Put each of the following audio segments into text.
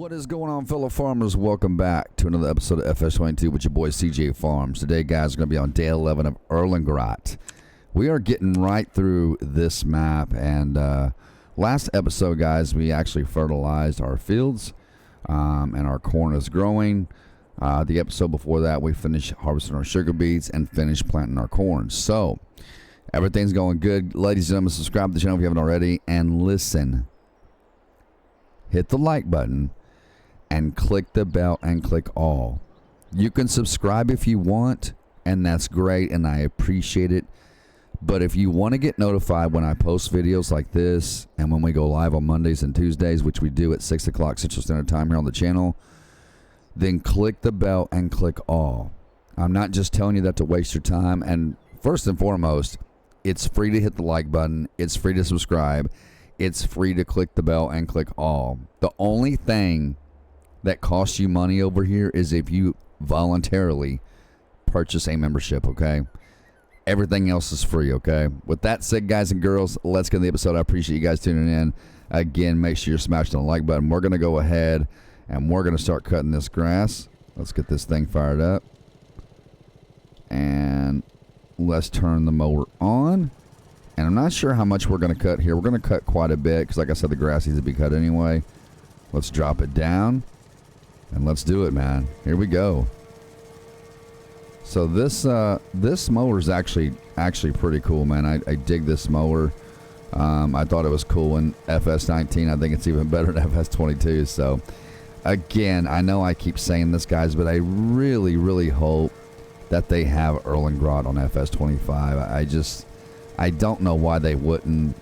What is going on, fellow farmers? Welcome back to another episode of FS22 with your boy CJFARMS. Today, guys, we're going to be on day 11 of Erlengrat. We are getting right through this map, and last episode, guys, we actually fertilized our fields, and our corn is growing. The episode before that, we finished harvesting our sugar beets and finished planting our corn. So, everything's going good. Ladies and gentlemen, subscribe to the channel if you haven't already, and listen. Hit the like button and click the bell and click all. You can subscribe if you want, and that's great, and I appreciate it. But if you want to get notified when I post videos like this and when we go live on Mondays and Tuesdays, which we do at 6 o'clock Central Standard Time here on the channel, then click the bell and click all. I'm not just telling you that to waste your time. And first and foremost, it's free to hit the like button. It's free to subscribe. It's free to click the bell and click all. The only thing that costs you money over here is if you voluntarily purchase a membership, okay? Everything else is free, okay? With that said, guys and girls, let's get to the episode. I appreciate you guys tuning in. Again, make sure you're smashing the like button. We're going to go ahead and we're going to start cutting this grass. Let's get this thing fired up. And let's turn the mower on. And I'm not sure how much we're going to cut here. We're going to cut quite a bit because, like I said, the grass needs to be cut anyway. Let's drop it down. And let's do it, man. Here we go. So this mower is actually pretty cool, man. I dig this mower. I thought it was cool in FS19. I think it's even better than FS22. So, again, I know I keep saying this, guys, but I really, really hope that they have Erlengrat on FS25. I don't know why they wouldn't.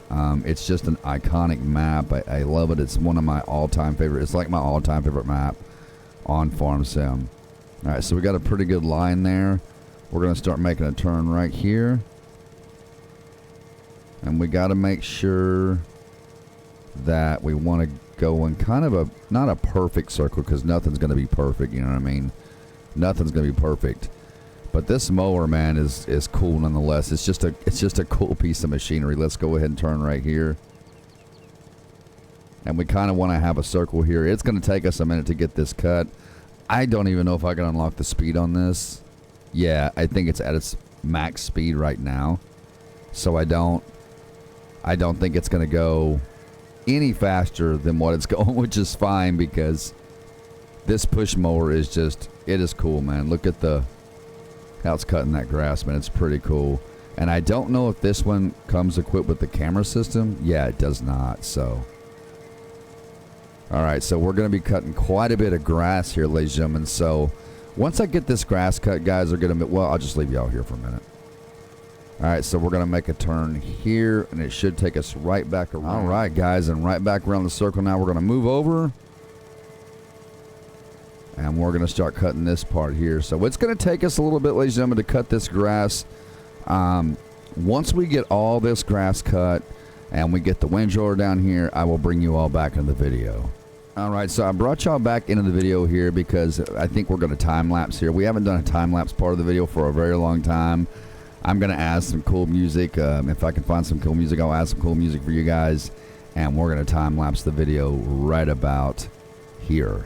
It's just an iconic map. I love it. It's one of my all-time favorite. It's like my all-time favorite map on Farm Sim. All right, so we got a pretty good line there. We're going to start making a turn right here. And we got to make sure that we want to go in kind of not a perfect circle, because nothing's going to be perfect, you know what I mean? Nothing's going to be perfect. But this mower, man, is cool nonetheless. It's just a cool piece of machinery. Let's go ahead and turn right here. And we kind of want to have a circle here. It's going to take us a minute to get this cut. I don't even know if I can unlock the speed on this. Yeah, I think it's at its max speed right now. So I don't think it's going to go any faster than what it's going, which is fine because this push mower is it is cool, man. Look at how it's cutting that grass, man. It's pretty cool. And I don't know if this one comes equipped with the camera system. Yeah, it does not, so. All right, so we're going to be cutting quite a bit of grass here, ladies and gentlemen. So once I get this grass cut, guys, well, I'll just leave y'all here for a minute. All right, so we're going to make a turn here, and it should take us right back around. All right, guys, and right back around the circle now. We're going to move over, and we're going to start cutting this part here. So it's going to take us a little bit, ladies and gentlemen, to cut this grass. Once we get all this grass cut and we get the windrower down here, I will bring you all back in the video. All right, so I brought y'all back into the video here because I think we're going to time-lapse here. We haven't done a time-lapse part of the video for a very long time. I'm going to add some cool music. If I can find some cool music, I'll add some cool music for you guys. And we're going to time-lapse the video right about here.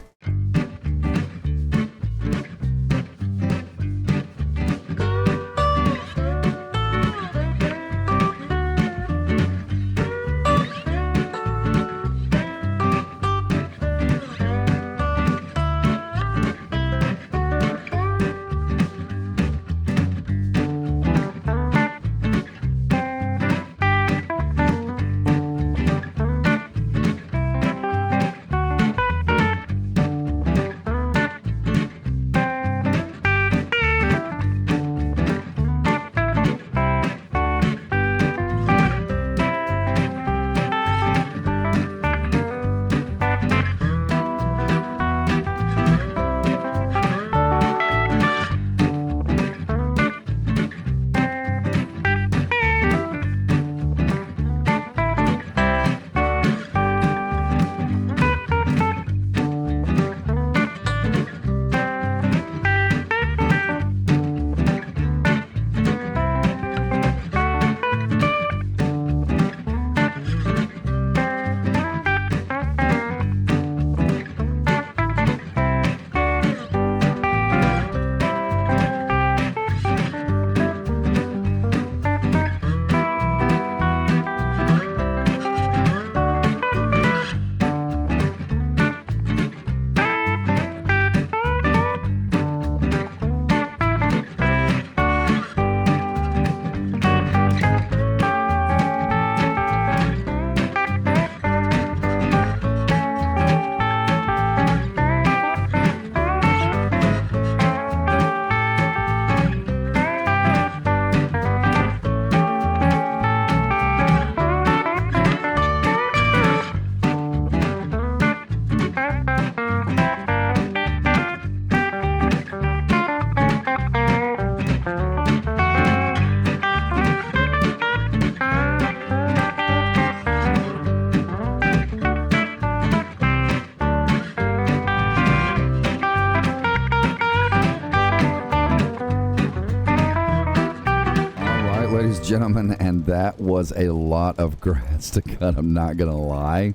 gentlemen, and that was a lot of grass to cut. I'm not gonna lie.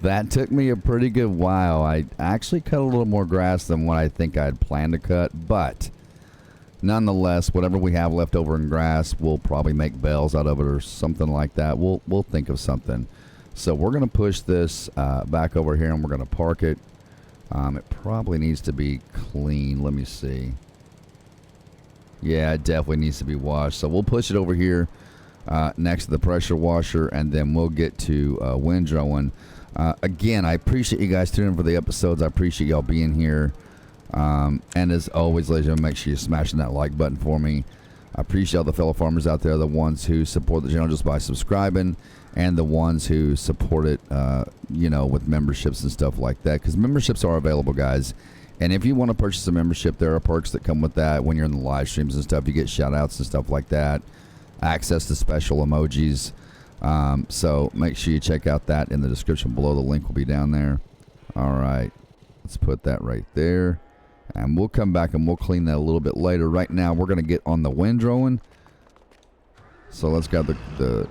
That took me a pretty good while. I actually cut a little more grass than what I think I'd planned to cut, but nonetheless, whatever we have left over in grass, we'll probably make bales out of it or something like that. We'll think of something. So we're gonna push this back over here, and we're gonna park it. It probably needs to be clean. Let me see. Yeah, it definitely needs to be washed. So we'll push it over here next to the pressure washer, and then we'll get to windrowing. Again, I appreciate you guys tuning in for the episodes. I appreciate y'all being here. And as always, ladies and gentlemen, make sure you're smashing that like button for me. I appreciate all the fellow farmers out there, the ones who support the channel just by subscribing, and the ones who support it, you know, with memberships and stuff like that. Because memberships are available, guys. And if you want to purchase a membership, there are perks that come with that. When you're in the live streams and stuff, you get shout outs and stuff like that. Access to special emojis. So make sure you check out that in the description below. The link will be down there. All right. Let's put that right there. And we'll come back and we'll clean that a little bit later. Right now, we're going to get on the windrowing. So let's get the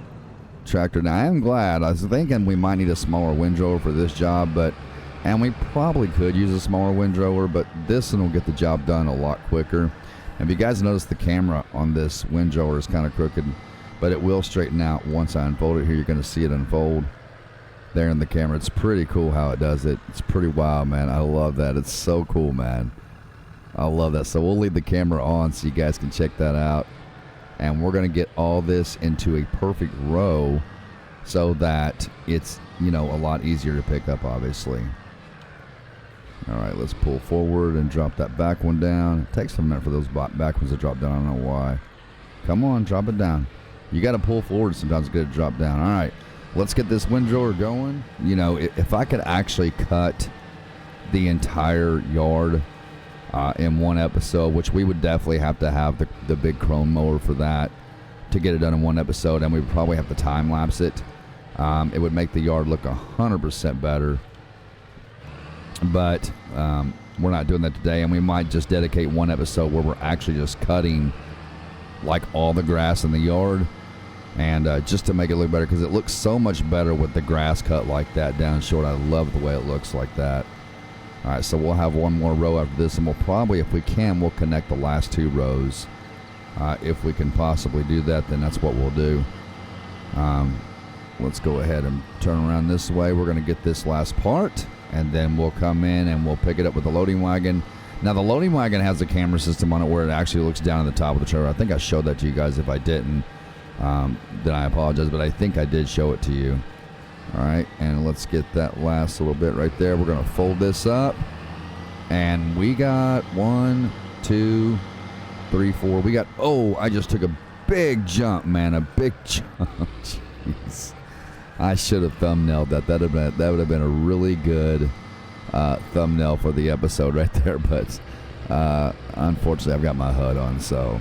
tractor. Now, I am glad. I was thinking we might need a smaller windrower for this job, and we probably could use a smaller windrower, but this one will get the job done a lot quicker. And if you guys notice, the camera on this windrower is kind of crooked, but it will straighten out once I unfold it here. You're going to see it unfold there in the camera. It's pretty cool how it does it. It's pretty wild, man. I love that. It's so cool, man. I love that. So we'll leave the camera on so you guys can check that out. And we're going to get all this into a perfect row so that it's, you know, a lot easier to pick up, obviously. All right, let's pull forward and drop that back one down. It takes a minute for those back ones to drop down. I don't know why. Come on, drop it down. You got to pull forward sometimes to get it to drop down. All right, let's get this windrower going. You know, if I could actually cut the entire yard in one episode, which we would definitely have to have the big chrome mower for that to get it done in one episode, and we would probably have to time lapse it. It would make the yard look 100% better. But we're not doing that today, and we might just dedicate one episode where we're actually just cutting like all the grass in the yard, and just to make it look better, because it looks so much better with the grass cut like that down short. I love the way it looks like that. All right, so we'll have one more row after this, and we'll probably, if we can, we'll connect the last two rows. If we can possibly do that, then that's what we'll do. Let's go ahead and turn around this way. We're going to get this last part, and then we'll come in and we'll pick it up with the loading wagon. Now, the loading wagon has a camera system on it where it actually looks down at the top of the trailer. I think I showed that to you guys. If I didn't, then I apologize, but I think I did show it to you. All right, and let's get that last little bit right there. We're going to fold this up, and we got 1, 2, 3, 4. We got, oh, I just took a big jump, man, a big jump. Jeez. I should have thumbnailed that. That would have been a really good thumbnail for the episode right there. But unfortunately, I've got my HUD on. So,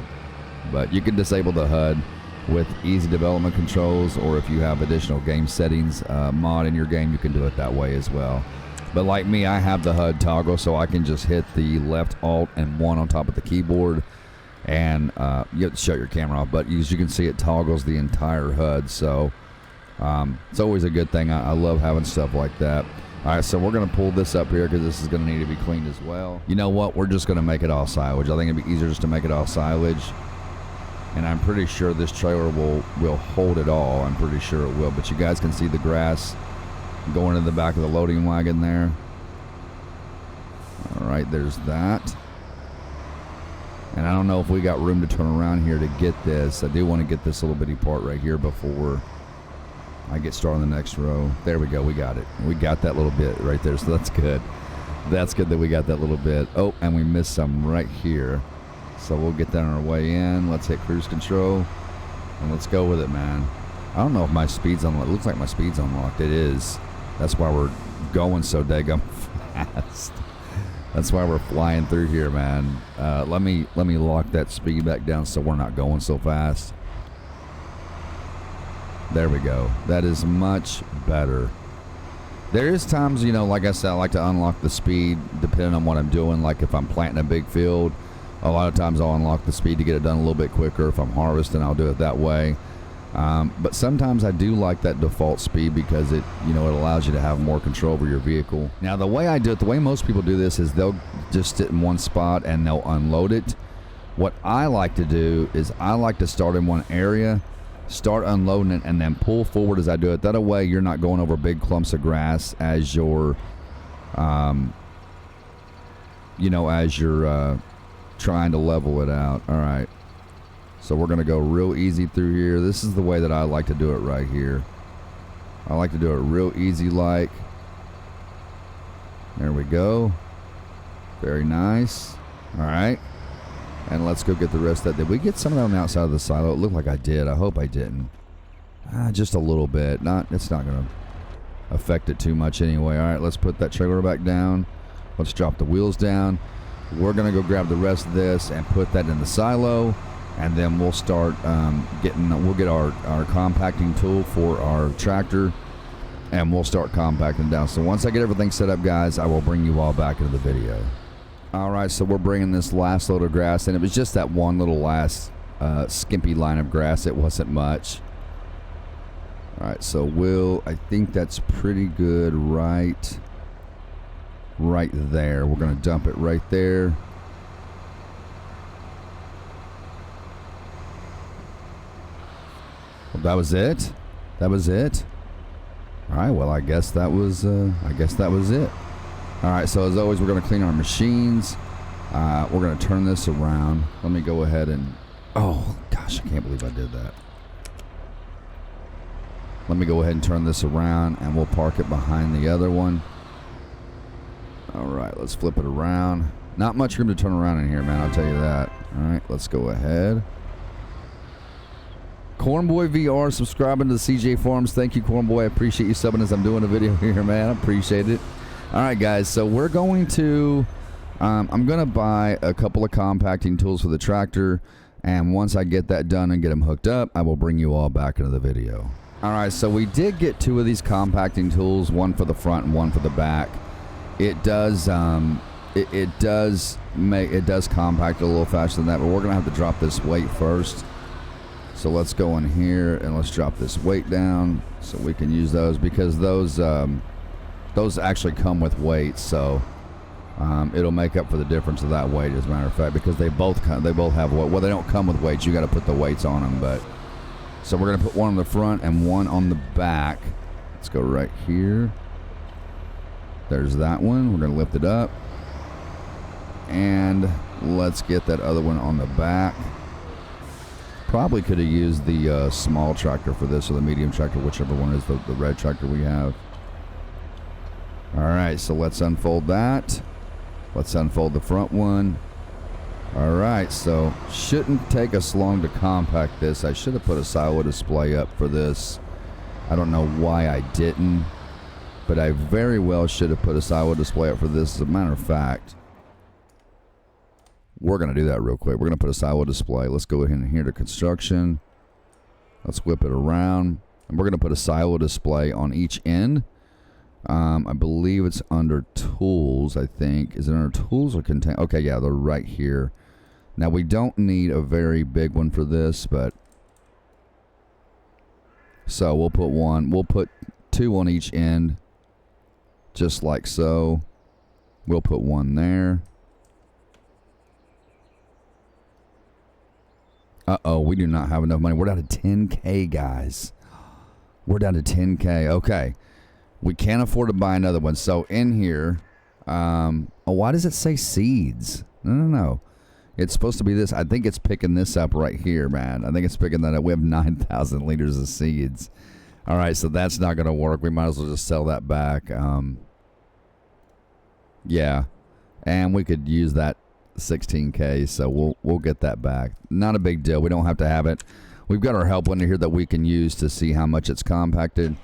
but you can disable the HUD with easy development controls, or if you have additional game settings mod in your game, you can do it that way as well. But like me, I have the HUD toggle, so I can just hit the left Alt and 1 on top of the keyboard, and you have to shut your camera off. But as you can see, it toggles the entire HUD. So. It's always a good thing. I love having stuff like that. All right, so we're going to pull this up here because this is going to need to be cleaned as well. You know what? We're just going to make it all silage. I think it'd be easier just to make it all silage. And I'm pretty sure this trailer will hold it all. I'm pretty sure it will. But you guys can see the grass going in the back of the loading wagon there. All right, there's that. And I don't know if we got room to turn around here to get this. I do want to get this little bitty part right here before I get started on the next row. There we go. We got it. We got that little bit right there, so that's good. That's good that we got that little bit. Oh, and we missed some right here. So we'll get that on our way in. Let's hit cruise control, and let's go with it, man. I don't know if my speed's unlocked. It looks like my speed's unlocked. It is. That's why we're going so daggum fast. That's why we're flying through here, man. Let me lock that speed back down so we're not going so fast. There we go. That is much better. There is times, you know, like I said, I like to unlock the speed depending on what I'm doing. Like if I'm planting a big field, A lot of times I'll unlock the speed to get it done a little bit quicker. If I'm harvesting, I'll do it that way. But sometimes I do like that default speed because it allows you to have more control over your vehicle. Now the way I do it, the way most people do this is they'll just sit in one spot and they'll unload it. What I like to do is I like to start in one area, start unloading it, and then pull forward as I do it. That way you're not going over big clumps of grass as you're, as you're trying to level it out. All right. So we're going to go real easy through here. This is the way that I like to do it right here. I like to do it real easy like. There we go. Very nice. All right. And let's go get the rest of that. Did we get some of that on the outside of the silo? It looked like I did. I hope I didn't. Just a little bit. It's not going to affect it too much anyway. All right, let's put that trailer back down. Let's drop the wheels down. We're going to go grab the rest of this and put that in the silo. And then we'll start we'll get our compacting tool for our tractor, and we'll start compacting down. So once I get everything set up, guys, I will bring you all back into the video. All right, so we're bringing this last load of grass, and it was just that one little last skimpy line of grass. It wasn't much. All right, so I think that's pretty good right there. We're going to dump it right there. Well, that was it. That was it. All right. Well, I guess that was it. All right. So as always, we're going to clean our machines. We're going to turn this around. Let me go ahead and. Oh gosh, I can't believe I did that. Let me go ahead and turn this around, and we'll park it behind the other one. All right. Let's flip it around. Not much room to turn around in here, man. I'll tell you that. All right. Let's go ahead. Cornboy VR subscribing to the CJFARMs. Thank you, Cornboy. I appreciate you subbing as I'm doing a video here, man. I appreciate it. All right, guys. So we're going to, I'm going to buy a couple of compacting tools for the tractor. And once I get that done and get them hooked up, I will bring you all back into the video. All right. So we did get two of these compacting tools, one for the front and one for the back. It does, it does compact it a little faster than that, but we're going to have to drop this weight first. So let's go in here and let's drop this weight down so we can use those, because those actually come with weights, so it'll make up for the difference of that weight, as a matter of fact, because they both have weight. Well, they don't come with weights. You got to put the weights on them, but so we're gonna put one on the front and one on the back. Let's go right here. There's that one. We're gonna lift it up, and let's get that other one on the back. Probably could have used the small tractor for this, or the medium tractor, whichever one is the red tractor we have. All right, so let's unfold that. Let's unfold the front one. All right, so shouldn't take us long to compact this. I should have put a silo display up for this. I don't know why I didn't, but I very well should have put a silo display up for this. As a matter of fact, we're going to do that real quick. We're going to put a silo display. Let's go ahead and here to construction. Let's whip it around. And we're going to put a silo display on each end. I believe it's under tools, I think. Is it under tools or contain? Okay, yeah, they're right here. Now, we don't need a very big one for this, but... So, we'll put one. We'll put two on each end. Just like so. We'll put one there. Uh-oh, we do not have enough money. We're down to 10K, guys. We're down to 10K. Okay. We can't afford to buy another one. So, in here... oh, why does it say seeds? No. It's supposed to be this. I think it's picking this up right here, man. I think it's picking that up. We have 9,000 liters of seeds. All right, so that's not going to work. We might as well just sell that back. Yeah. And we could use that 16K, so we'll get that back. Not a big deal. We don't have to have it. We've got our help under here that we can use to see how much it's compacted.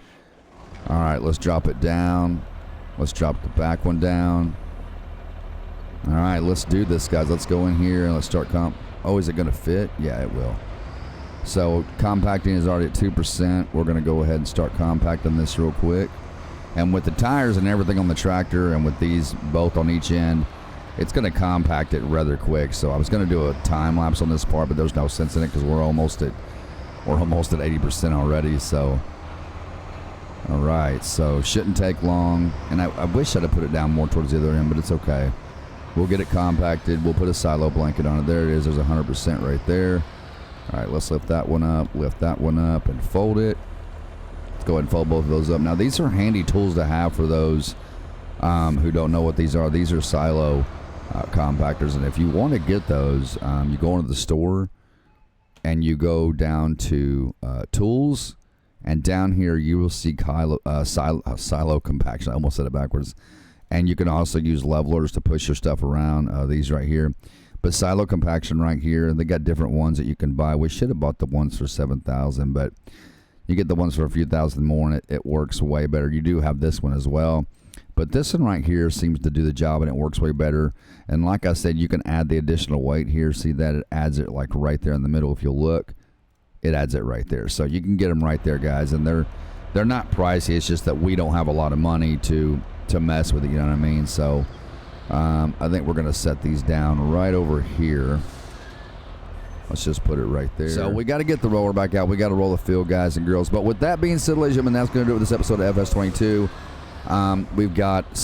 All right, let's drop it down. Let's drop the back one down. All right, let's do this, guys. Let's go in here and let's start Oh, is it going to fit? Yeah, it will. So compacting is already at 2%. We're going to go ahead and start compacting this real quick. And with the tires and everything on the tractor, and with these both on each end, it's going to compact it rather quick. So I was going to do a time lapse on this part, but there's no sense in it because we're almost at 80% already. So all right, so shouldn't take long. And I wish I'd have put it down more towards the other end, but it's okay. We'll get it compacted. We'll put a silo blanket on it. There it is. There's 100% right there. All right, let's lift that one up, and fold it. Let's go ahead and fold both of those up. Now, these are handy tools to have for those who don't know what these are. These are silo compactors, and if you want to get those, you go into the store and you go down to tools, and down here you will see silo compaction. I almost said it backwards. And you can also use levelers to push your stuff around, these right here. But silo compaction right here, they got different ones that you can buy. We should have bought the ones for $7,000, but you get the ones for a few thousand more, and it works way better. You do have this one as well. But this one right here seems to do the job, and it works way better. And like I said, you can add the additional weight here. See that? It adds it like right there in the middle. If you look, it adds it right there. So you can get them right there, guys. And they're not pricey. It's just that we don't have a lot of money to mess with it, you know what I mean? So I think we're gonna set these down right over here. Let's just put it right there. So we got to get the roller back out. We got to roll the field, guys and girls. But with that being said, ladies and gentlemen, that's gonna do it with this episode of FS22. We got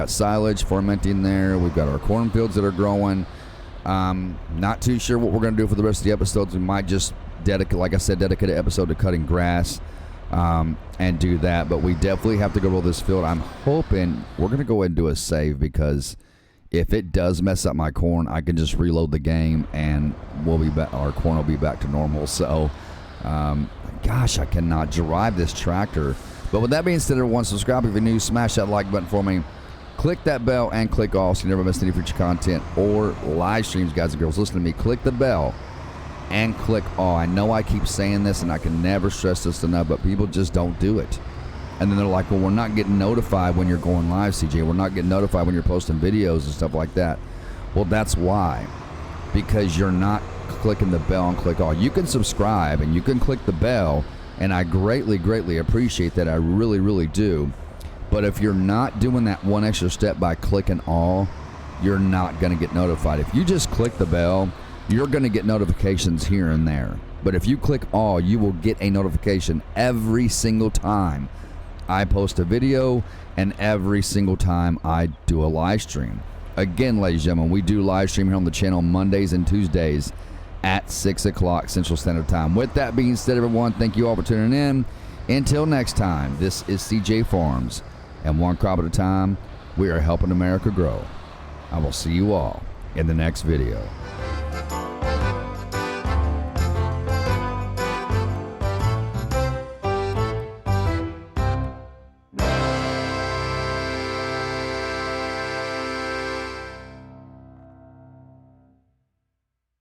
silage fermenting there. We've got our cornfields that are growing. Not too sure what we're gonna do for the rest of the episodes. We might just dedicate an episode to cutting grass. And do that, but we definitely have to go roll this field. I'm hoping we're going to go ahead and do a save, because if it does mess up my corn, I can just reload the game and we'll be back. Our corn will be back to normal. So, gosh, I cannot drive this tractor. But with that being said, everyone, subscribe if you're new, smash that like button for me, click that bell, and click all so you never miss any future content or live streams, guys and girls. Listen to me, click the bell and click all. I know I keep saying this and I can never stress this enough, but people just don't do it. And then they're like, well, we're not getting notified when you're going live, CJ. We're not getting notified when you're posting videos and stuff like that. Well, that's why. Because you're not clicking the bell and click all. You can subscribe and you can click the bell, and I greatly, greatly appreciate that. I really, really do. But if you're not doing that one extra step by clicking all, you're not going to get notified. If you just click the bell, you're going to get notifications here and there. But if you click all, you will get a notification every single time I post a video and every single time I do a live stream. Again, ladies and gentlemen, we do live stream here on the channel Mondays and Tuesdays at 6 o'clock Central Standard Time. With that being said, everyone, thank you all for tuning in. Until next time, this is CJFARMS, and one crop at a time, we are helping America grow. I will see you all in the next video.